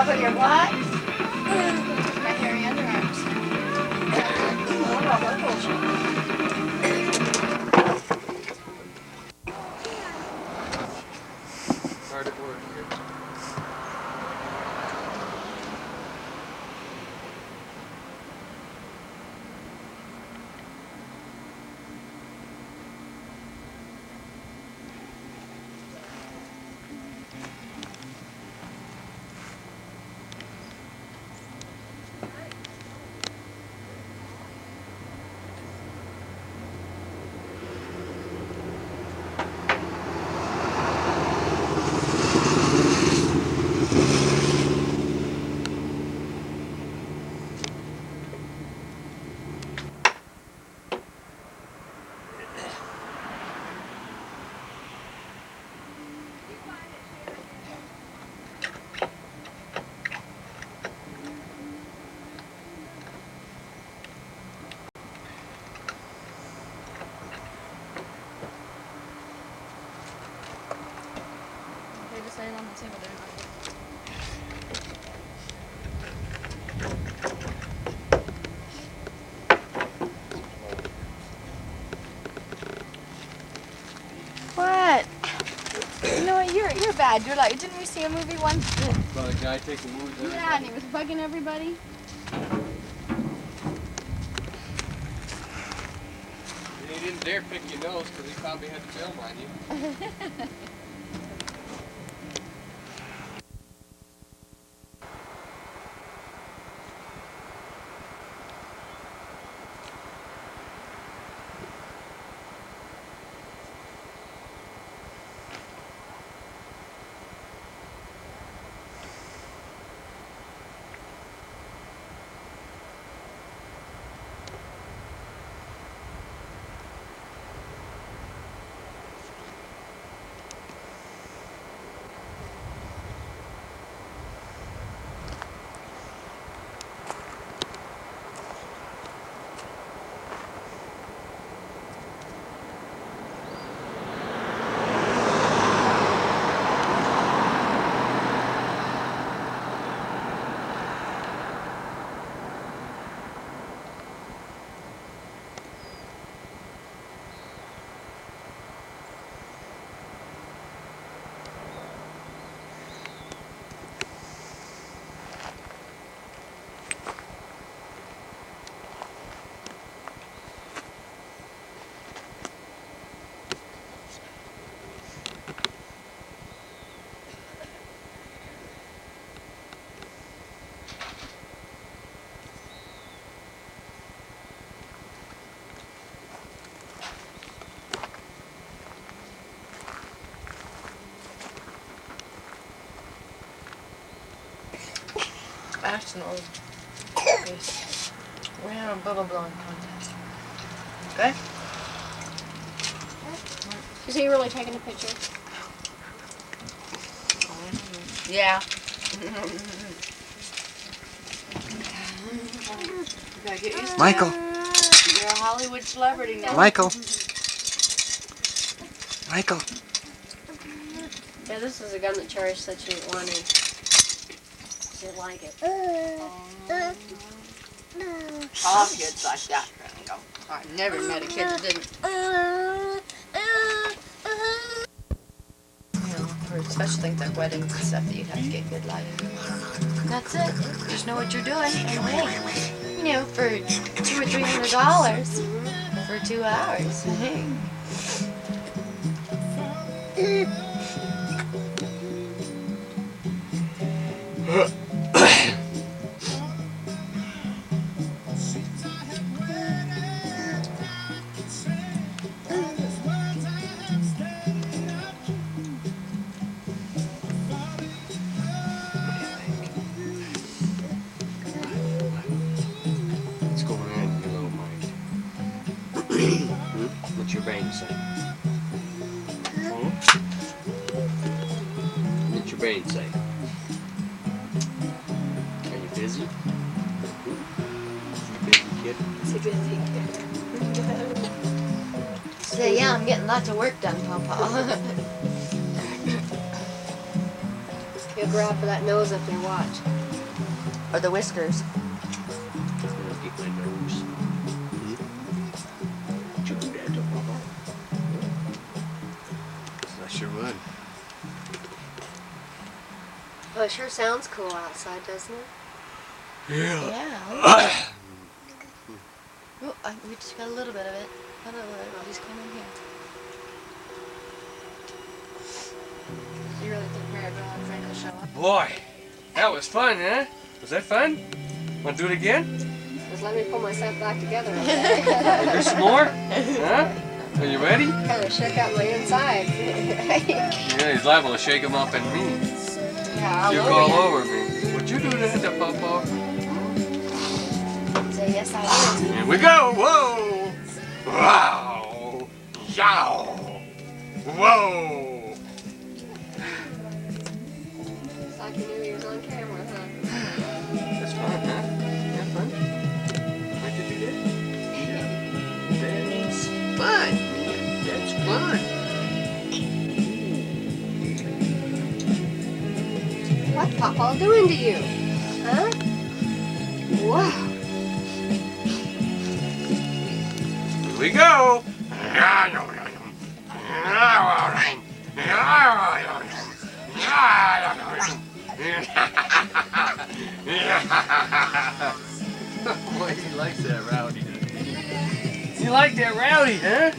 up with your what? My hairy underarms. Hard at work here. They just lay it on the table there. What? You know what? You're bad. You're like, didn't we see a movie once? About a guy taking moves every Yeah, and he was bugging everybody. And he didn't dare pick your nose because he probably had film on you. National random bubble blowing contest. Okay? Is he really taking a picture? Yeah. Michael. You're a Hollywood celebrity now. Michael. Michael. Yeah, this is a gun that Cherry said she wanted. She didn't like it. All kids like that. I never met a kid that didn't. You know, for special things like weddings and stuff that you'd have to get good lighting. That's it. Just know what you're doing. And hey, you know, for $200 or $300 for 2 hours. Hey. What's going on in your little mind? What's your brain say? What's your brain say? Are you busy? You busy kid? Is he busy? So yeah, I'm getting lots of work done, Papa. He'll grab for that nose up there, watch. Or the whiskers. I'm gonna get my nose. Chew that up, Papa. I sure would. Oh, it sure sounds cool outside, doesn't it? Yeah. Oh, we just got a little bit of it. I'll just come in here. You really think Mary and Frank will show up? Boy, that was fun, huh? Was that fun? Want to do it again? Just let me pull myself back together. Want to do some more? Huh? Are you ready? Kind of shook out my inside. Yeah, he's liable to shake him up in me. Yeah, Puke all over me. Would you do that to Papa? Say yes, I will. Here we go! Whoa! Wow! Yow! Whoa! It's like you knew he was on camera, huh? That's fun, huh? Yeah, fun. Like to do that? That's fun. That's fun. What's Papa doing to you? Huh? Wow. Here we go! Boy, he likes that rowdy, doesn't he? You like that rowdy, huh?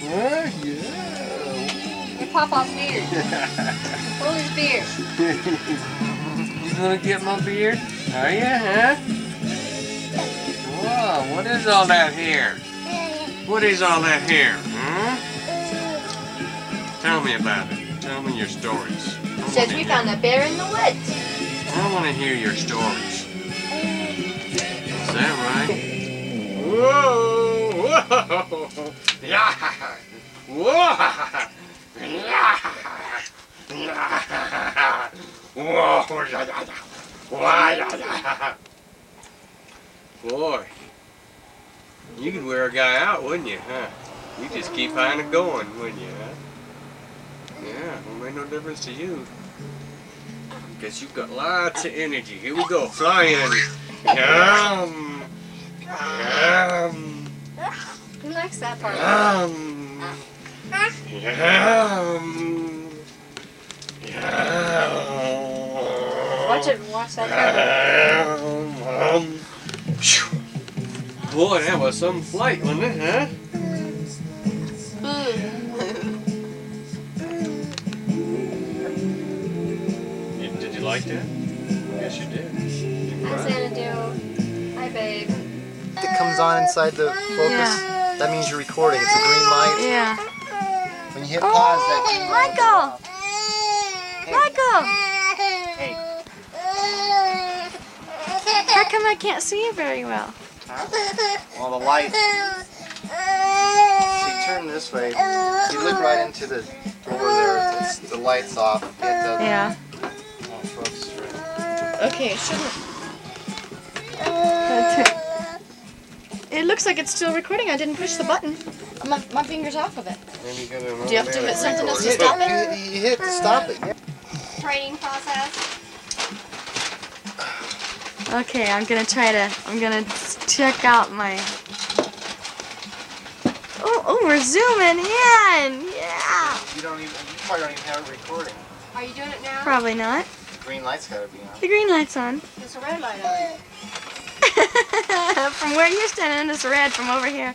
Huh? Yeah. Get Papa's beard. Pull his beard. You gonna get my beard? Are you, huh? Whoa, what is all that here? What is all that here, huh? Tell me about it. Tell me your stories. Says we found a bear in the woods. I want to hear your stories. Is that right? Whoa! Whoa! Yeah! Whoa! Yeah! Yeah! Whoa! Yeah! Yeah! Boy, you could wear a guy out, wouldn't you, huh? You just keep on it going, wouldn't you, huh? Yeah, won't make no difference to you. Because you've got lots of energy. Here we go, flying. Yum! Yum! Who likes that part? Yum! Yum! Yum! Watch that camera. Yum! Phew. Boy, that was some flight, wasn't it, huh? Did you like that? Yes, you did. How's Anna doing? Hi, babe. It comes on inside the focus. Yeah. That means you're recording. It's a green light. Yeah. When you hit pause, that green light Michael! Michael! Hey. How come I can't see you very well? Well, the light. See, turn this way. You look right into the door there. The light's off. You have to, Yeah. focus right. Okay, it shouldn't. It looks like it's still recording. I didn't push the button. My finger's off of it. Do you have to hit something else to stop it? You hit to stop it. Yeah. Training process. Okay, I'm gonna check out my. Oh, we're zooming in. Yeah. You probably don't even have it recording. Are you doing it now? Probably not. The green light's got to be on. The green light's on. There's a red light on. From where you're standing, it's red. From over here,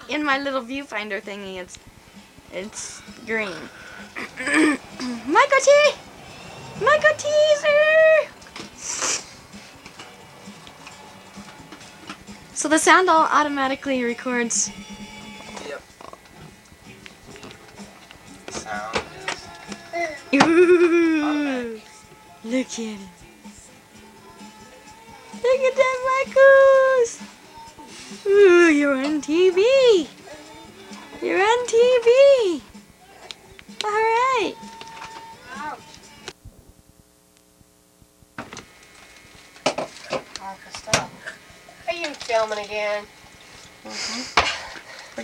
in my little viewfinder thingy, it's green. Michael T! Michael Teaser! So the sound all automatically records. Yep. Sound Ooh, look at it. Look at that, Michaels. Ooh, you're on TV. You're on TV. All right. Ouch. Are you filming again?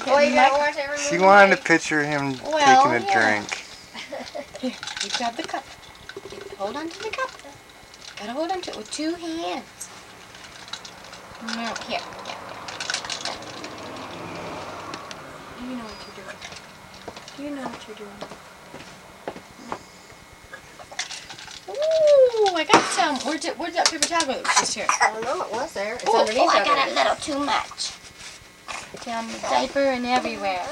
Oh, you gotta watch every movie. She wanted to picture him Well, taking a yeah. drink. You grab the cup. Hold on to the cup. Gotta hold on to it with 2 hands. No, here. Yeah. You know what you're doing. You know what you're doing. Ooh, I got some. Where's that paper towel that was just here? I don't know, it was there. It's Oh, underneath I over got a there. little too much. Down the diaper and everywhere.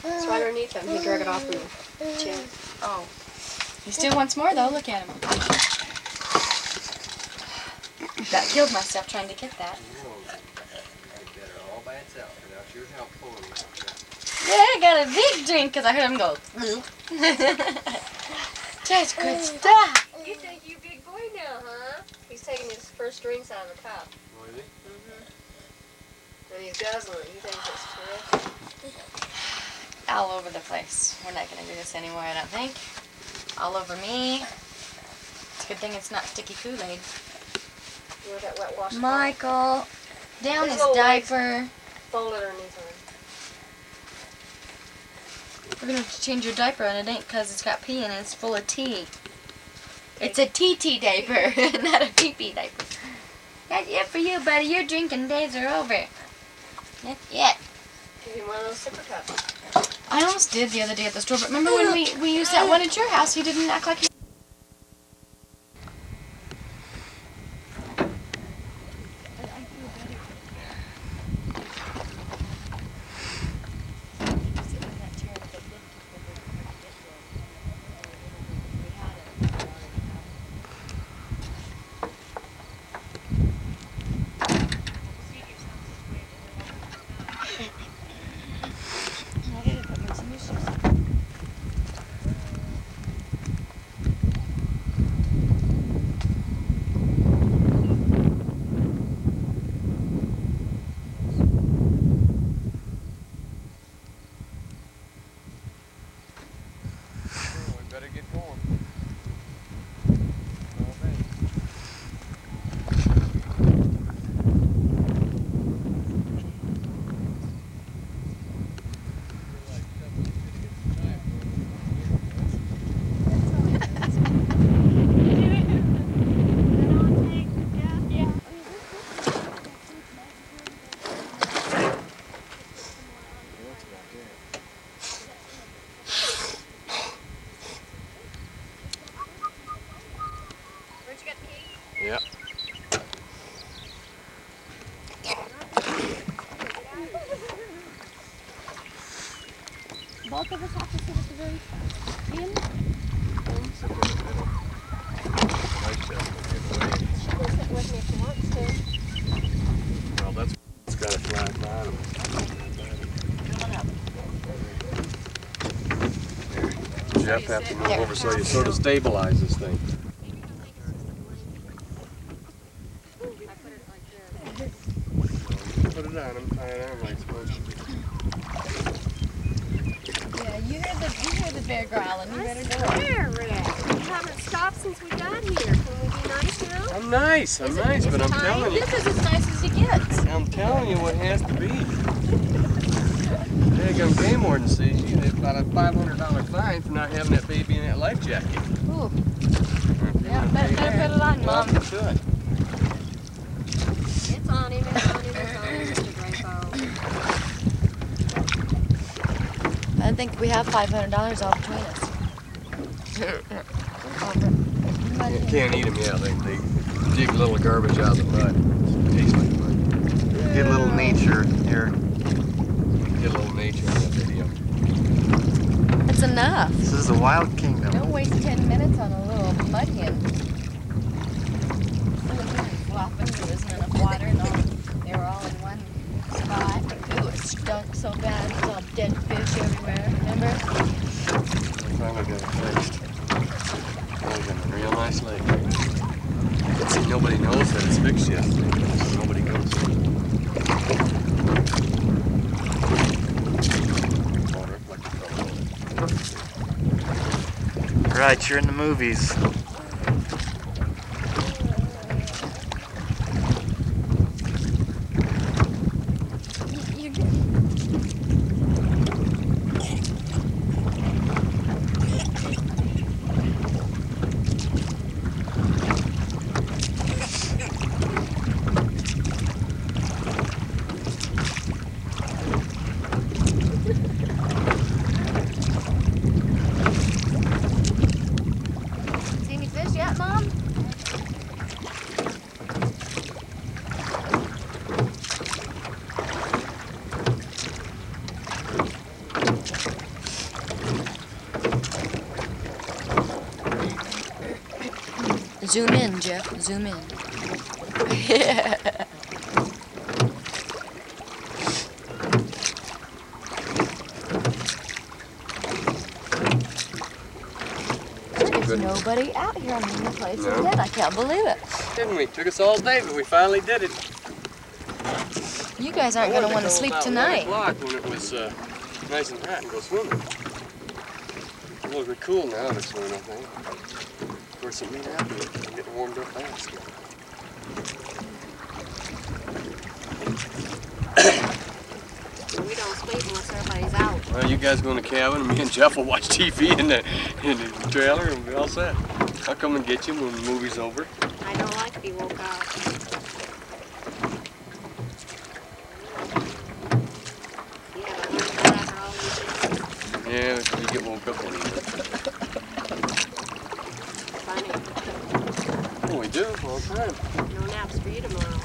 It's right underneath him. He drug it off from the chin. Oh. He still wants more though, look at him. That killed myself trying to get that. all by itself without your help pulling it. Yeah, I got a big drink because I heard him go. That's good stuff. You think you big boy now, huh? He's taking his first drinks out of the cup. Oh, is he? And he's guzzling it. He thinks it's terrific. All over the place. We're not going to do this anymore, I don't think. All over me. It's a good thing it's not sticky Kool-Aid. You want that wet wash? Michael, down His his little legs. diaper. Fold it underneath him. We're going to change your diaper and it ain't because it's got pee in it. It's full of tea. It's a TT diaper, not a pee-pee diaper. That's it for you, buddy. Your drinking days are over. That's it. Give him one of those sipper cups. I almost did the other day at the store, but remember when we used that one at your house? He didn't act like he... We better get going. Where'd you get the key? Yep. Both of us have to sit at the very front. In? Sit with me if you want to. Well, that's it's got a flat bottom. Jeff have to move over so you sort of stabilize this thing. Put it on him, tie it on like it's supposed to be. Yeah, you hear the bear growling. You better do it. There, Rick. You haven't stopped since we got here. Can we be nice now? I'm nice, but I'm telling you. This is as nice as he gets. I'm telling you what has to be. Daggum game warden sees you, they've got a $500 fine for not having that baby in that life jacket. Ooh. Yeah, Better put it on, Mom. You should. It's on him, it's on him, it's on him, Mr. Drappo. I think we have $500 all between us. You can't eat them, yeah. They dig a little garbage out of the mud. Tastes like mud. Get a little nature here. Get a little nature in that video. It's enough. This is the wild kingdom. Don't waste 10 minutes on a little mudkin. Flopping, there wasn't enough water and all. They were all in one spot. Ooh, it stunk so bad. It was all dead fish everywhere. Remember? I finally got it fixed. Now we got a real nice lake. See, nobody knows that it's fixed yet. Nobody goes. Right, you're in the movies. Zoom in, Jeff. Zoom in. Yeah. There's nobody out here. I mean, the place is dead. I can't believe it. Didn't we? Took us all day, but we finally did it. You guys aren't going to want to sleep tonight. 1 o'clock when it was nice and hot and go swimming. It's a little bit cool now to swim, I think. Of course, it may not be. I'm getting warmed up fast. We don't sleep unless everybody's out. Well, you guys go in the cabin, and me and Jeff will watch TV in the trailer, and we'll be all set. I'll come and get you when the movie's over. I don't like to be woke up. Yeah, you get woke up a little bit. Funny. Oh, we do all the time. No naps for you tomorrow.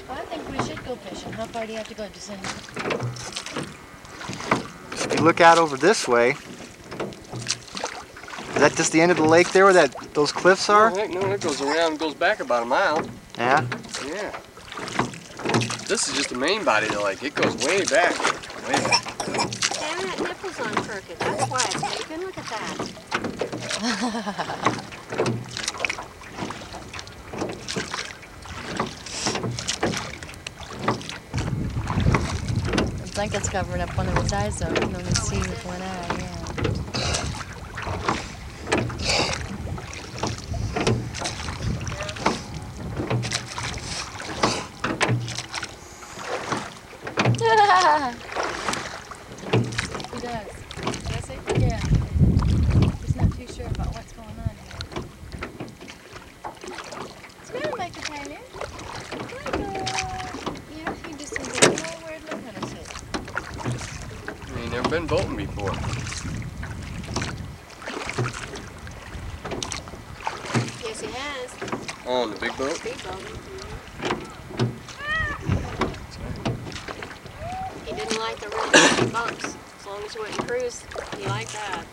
I think we should go fishing. How far do you have to go, December? If you look out over this way, is that just the end of the lake there where those cliffs are? No, it goes around and goes back about a mile. Yeah? Yeah. This is just the main body of the lake. It goes way back. Way back. Damn, that nipple's on crooked. That's why it's taken. Look at that. I think it's covering up one of its eyes, though. You can only see with one eye, yeah. He does. Does it? Yeah. He's not too sure about what's going on here. It's gonna make a tiny. Yeah, he just says, no word, no kind of shit. You ain't never been boating before. Yes, he has. Oh, on the big boat? Big boat. He didn't like the real bumps. As long as you went and cruise, he liked that.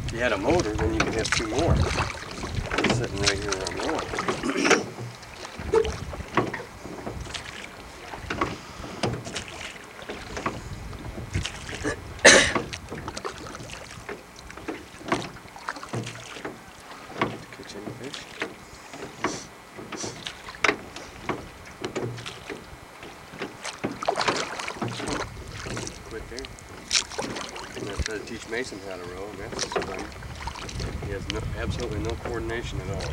If you had a motor, then you could have 2 more. Sitting right here on one. Catch any fish? Quit there. I'm going to teach Mason how to row, and that's just fun. He has absolutely no coordination at all.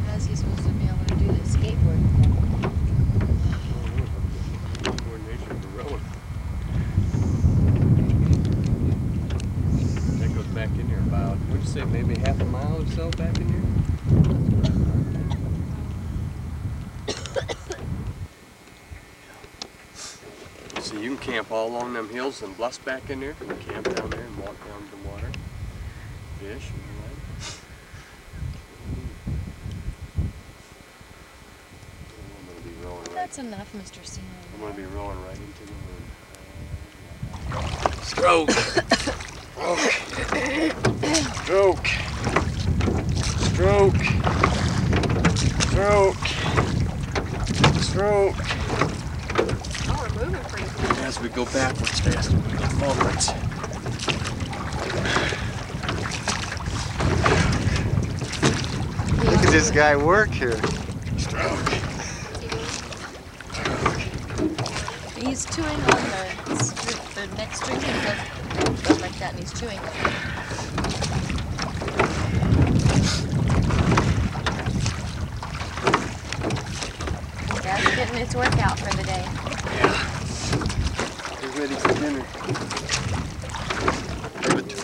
How's he supposed to be able to do the skateboard? No coordination for rowing. That goes back in there about, what'd you say, maybe half a mile or so back in here? So you can camp all along them hills and bluffs back in there. You can camp down there and walk down to the water, fish and all that. I'm gonna be rowing right. That's enough, Mr. Seymour. I'm gonna be rowing right into the wind. Stroke. Stroke. Stroke. Stroke. Stroke. Oh, we're moving pretty quick. As we go backwards faster, we get forwards. Look at this guy work here. Stroke. He's chewing on the next string and goes like that, and he's chewing it. Dad's getting his workout for the day. Yeah. Get ready for dinner. Give it to him.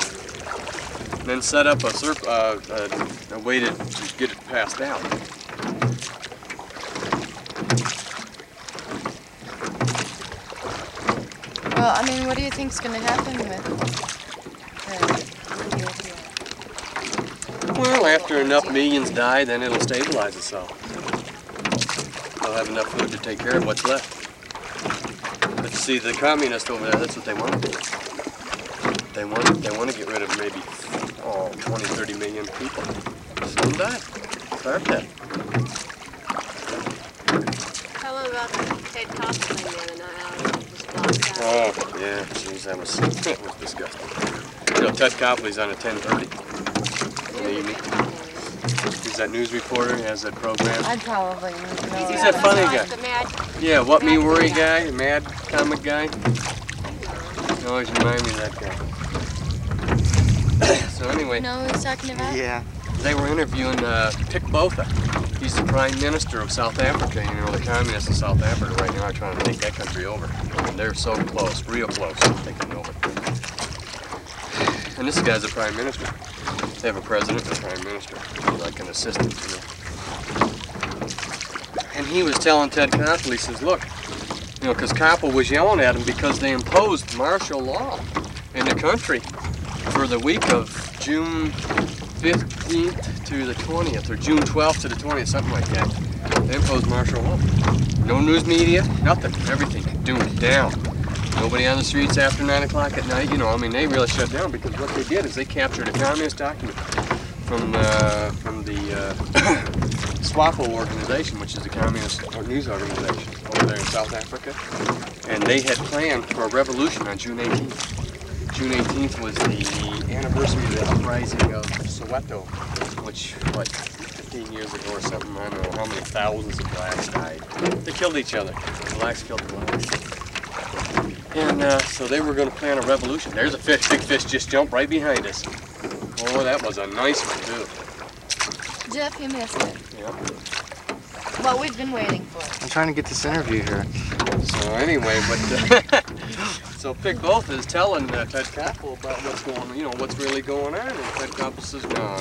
then set up a way to get it passed out. Well, I mean, what do you think's going to happen with Well, after enough millions die, then it'll stabilize itself. They'll have enough food to take care of what's left. But you see, the communists over there, that's what they want to do. They want to get rid of maybe 20, 30 million people. Just let them die. Starve dead. Tell them about the Ted Koppel thing the other night. How it was blocked out. Oh, yeah, jeez, that was disgusting. You know, Ted Copley's on at 10:30 in the evening. He's that news reporter, he has that program. I'd probably know. He's that funny guy. The mad, Yeah, what me worry guy, mad comic guy. You always remind me of that guy. So anyway, You know who he's talking about? Yeah. they were interviewing Pik Botha. He's the Prime Minister of South Africa. You know, the communists in South Africa right now are trying to take that country over. And they're so close, real close to taking over. And this guy's the Prime Minister. They have a president and a Prime Minister, like an assistant, you know. And he was telling Ted Koppel, he says, look, you know, because Koppel was yelling at him because they imposed martial law in the country for the week of June 15th to the 20th, or June 12th to the 20th, something like that. They imposed martial law. No news media, nothing, everything, doomed down. Nobody on the streets after 9 o'clock at night, you know, I mean, they really shut down because what they did is they captured a communist document from the SWAPO organization, which is the communist news organization over there in South Africa. And they had planned for a revolution on June 18th. June 18th was the anniversary of the uprising of Soweto, which, what, 15 years ago or something, I don't know how many thousands of blacks died. They killed each other. The blacks killed the blacks. And so they were going to plan a revolution. There's a fish, big fish just jumped right behind us. Oh, that was a nice one, too. Jeff, you missed it. Yeah. What we've been waiting for. I'm trying to get this interview here. So anyway, but so Pik Botha is telling Ted Koppel about what's going on, you know, what's really going on, and Ted Koppel says, no,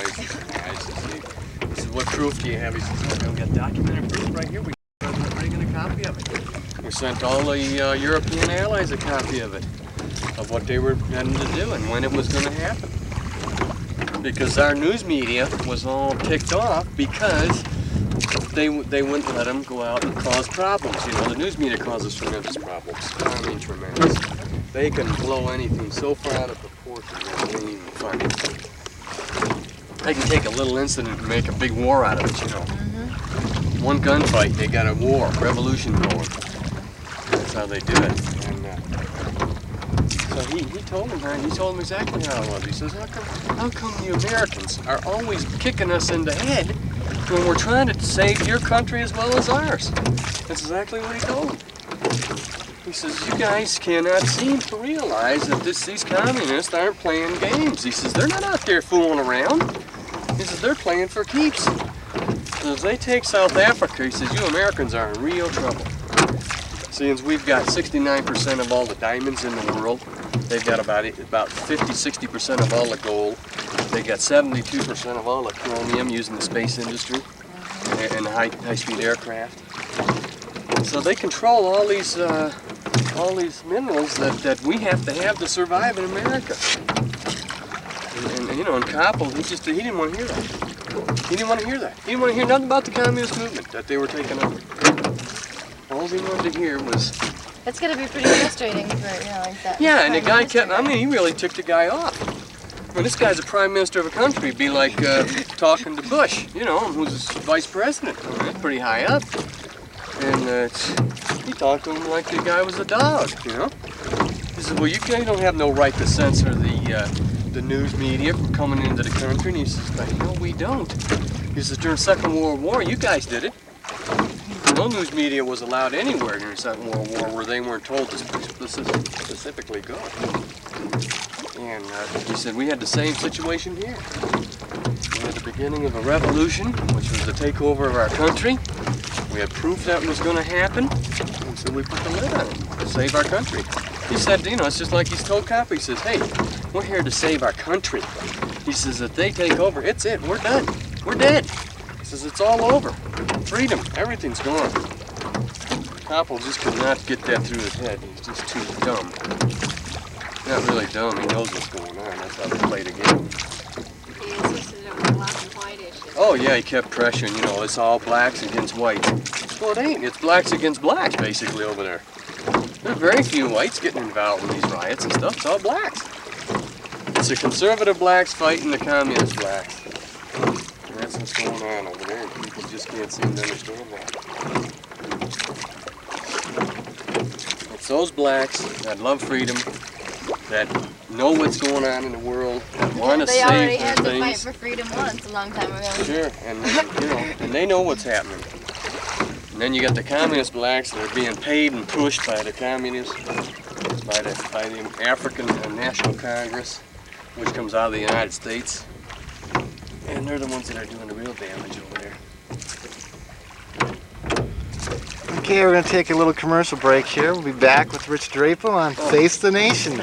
he says, what proof do you have? He says, we got documented proof right here. We got President Reagan a copy of it. We sent all the European allies a copy of it, of what they were intending to do and when it was going to happen. Because our news media was all ticked off because they wouldn't let them go out and cause problems. You know, the news media causes tremendous problems. I mean, tremendous. They can blow anything so far out of proportion that it ain't even funny. They can take a little incident and make a big war out of it, you know. Mm-hmm. One gunfight, they got a war, revolution going. That's how they do it. And so he told him exactly how it was. He says, how come you Americans are always kicking us in the head when we're trying to save your country as well as ours? That's exactly what he told him. He says, you guys cannot seem to realize that these communists aren't playing games. He says, they're not out there fooling around. He says, they're playing for keeps. So if they take South Africa, he says, you Americans are in real trouble. Since we've got 69% of all the diamonds in the world, they've got about 50-60% of all the gold. They got 72% of all the chromium used in the space industry and the high-speed aircraft. So they control all these minerals that we have to survive in America. And you know, in Koppel, he didn't want to hear that. He didn't want to hear that. He didn't want to hear nothing about the communist movement that they were taking over. All he wanted to hear was... It's going to be pretty frustrating for, you know, like that. Yeah, and the guy kept, I mean, he really ticked the guy off. When this guy's a prime minister of a country, it'd be like talking to Bush, you know, who's vice president. I mean, that's pretty high up. And he talked to him like the guy was a dog, you know. He said, well, you don't have no right to censor the news media from coming into the country. And he says, no, we don't. He says, during the Second World War, you guys did it. No news media was allowed anywhere during the Second World War where they weren't told to specifically go. And he said, we had the same situation here. We had the beginning of a revolution, which was the takeover of our country. We had proof that was going to happen, and so we put the lid on it to save our country. He said, you know, it's just like he's told Koppel. He says, hey, we're here to save our country. He says, if they take over, it's it. We're done. We're dead. He says, it's all over. Freedom. Everything's gone. Drappo just could not get that through his head. He's just too dumb. Not really dumb. He knows what's going on. That's how they play the game. He insisted on the black and white issue. Oh, yeah, he kept pressuring. You know, it's all blacks against whites. Well, it ain't. It's blacks against blacks, basically, over there. There are very few whites getting involved in these riots and stuff. It's all blacks. It's the conservative blacks fighting the communist blacks. And that's what's going on over there, and people just can't seem to understand that. It's those blacks that love freedom, that know what's going on in the world, that want to They already save had their to fight things. for freedom once, a long time ago. Sure, and you know, and they know what's happening. And then you got the communist blacks that are being paid and pushed by the communists, by the African National Congress, which comes out of the United States. And they're the ones that are doing the real damage over there. Okay, we're going to take a little commercial break here. We'll be back with Rich Drappo on Face the Nation.